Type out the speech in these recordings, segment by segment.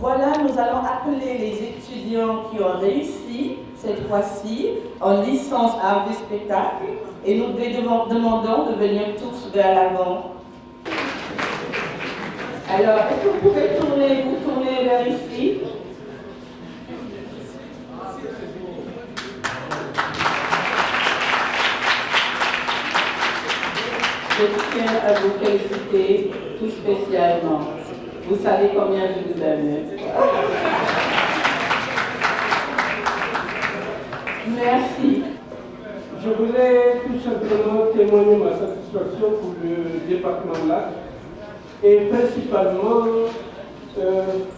Voilà, nous allons appeler les étudiants qui ont réussi cette fois-ci en licence art du spectacle et nous les demandons de venir tous vers l'avant. Alors, est-ce que vous pouvez vous tourner vers ici? Je tiens à vous féliciter tout spécialement. Vous savez combien je vous aime, n'est-ce pas? Merci. Je voulais tout simplement témoigner ma satisfaction pour le département là et principalement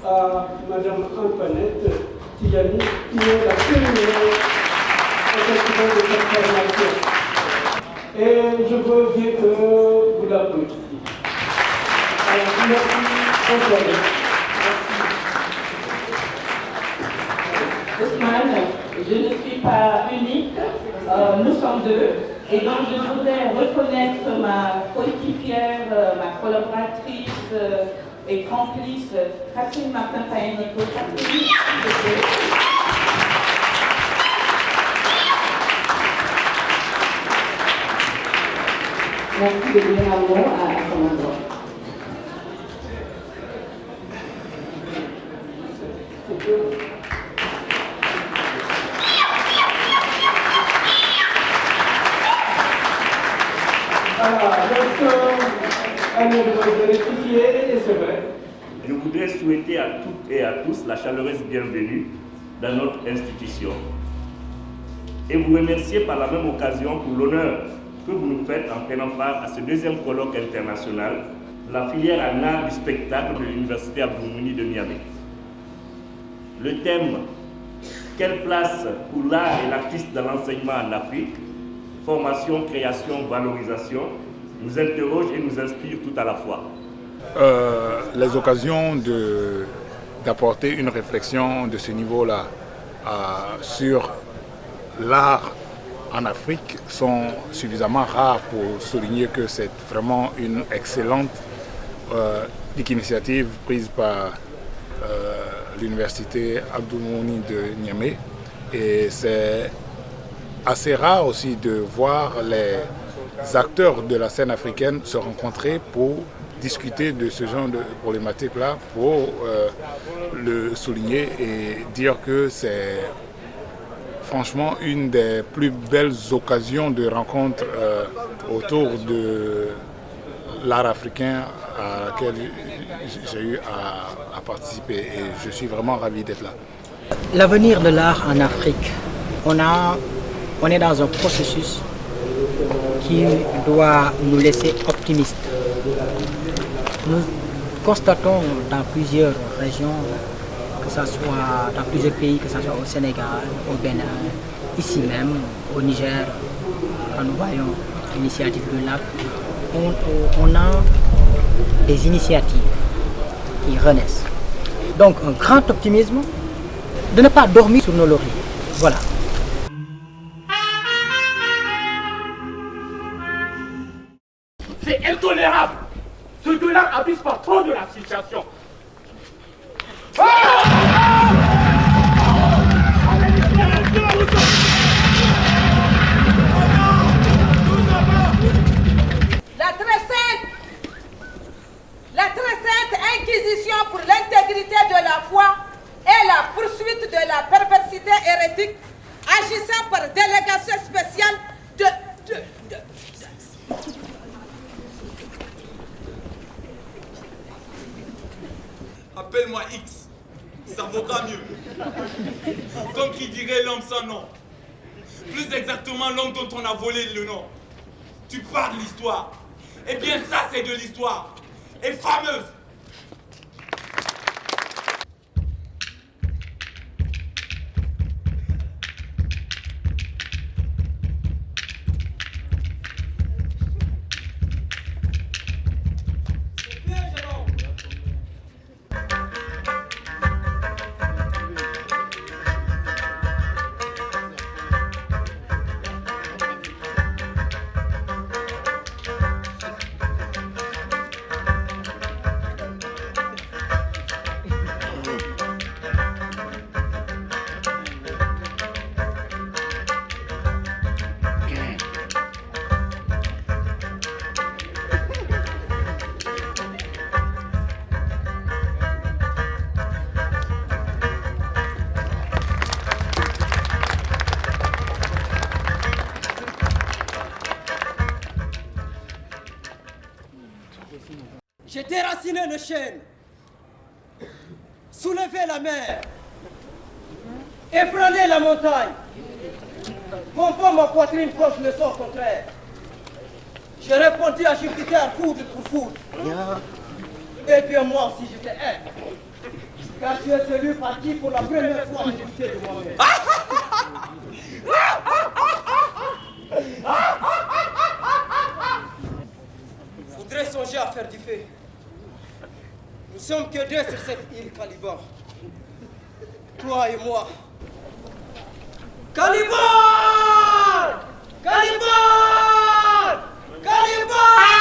à Madame Antoinette Tijani qui est la première effectivement de cette formation. Et je veux bien que vous l'applaudissiez. Alors, merci Antoinette. Ousmane, je ne suis pas unique, nous sommes deux, et donc je voudrais reconnaître ma coéquipière, ma collaboratrice et complice, Catherine Martin-Payen-Nico. Catherine, merci de donner un mot à son endroit. Je voudrais souhaiter à toutes et à tous la chaleureuse bienvenue dans notre institution et vous remercier par la même occasion pour l'honneur que vous nous faites en prenant part à ce deuxième colloque international, la filière en art du spectacle de l'Université Abdou Moumouni de Niamey. Le thème « Quelle place pour l'art et l'artiste dans l'enseignement en Afrique? Formation, création, valorisation » nous interroge et nous inspire tout à la fois. Les occasions d'apporter une réflexion de ce niveau-là sur l'art en Afrique sont suffisamment rares pour souligner que c'est vraiment une excellente initiative prise par l'université Abdou Moumouni de Niamey. Et c'est assez rare aussi de voir les acteurs de la scène africaine se rencontrer pour discuter de ce genre de problématiques-là, pour le souligner et dire que c'est franchement une des plus belles occasions de rencontre autour de l'art africain à laquelle j'ai eu à participer et je suis vraiment ravi d'être là. L'avenir de l'art en Afrique, on est dans un processus qui doit nous laisser optimistes. Nous constatons dans plusieurs régions, que ce soit dans plusieurs pays, que ce soit au Sénégal, au Bénin, ici même, au Niger, quand nous voyons l'initiative de l'art, on a des initiatives qui renaissent. Donc un grand optimisme de ne pas dormir sur nos lauriers. Voilà. C'est intolérable. Ce dollar abuse pas trop de la situation. La très sainte inquisition pour l'intégrité de la foi et la poursuite de la perversité hérétique, agissant par délégation spéciale Appelle-moi X, ça vaudra mieux. Comme qui dirait l'homme sans nom. Plus exactement l'homme dont on a volé le nom. Tu parles de l'histoire. Eh bien ça c'est de l'histoire. Et fameuse. J'ai déraciné le chêne, soulevé la mer, ébranlé la montagne, pompant ma poitrine contre le sol contraire. J'ai répondu à Jupiter foudre pour foudre. Et bien moi aussi je te hais. Car tu es celui par qui pour la première fois j'ai douté de moi-même. Faudrait songer à faire du feu. Nous sommes que deux sur cette île Caliban. Toi et moi. Caliban! Caliban! Caliban!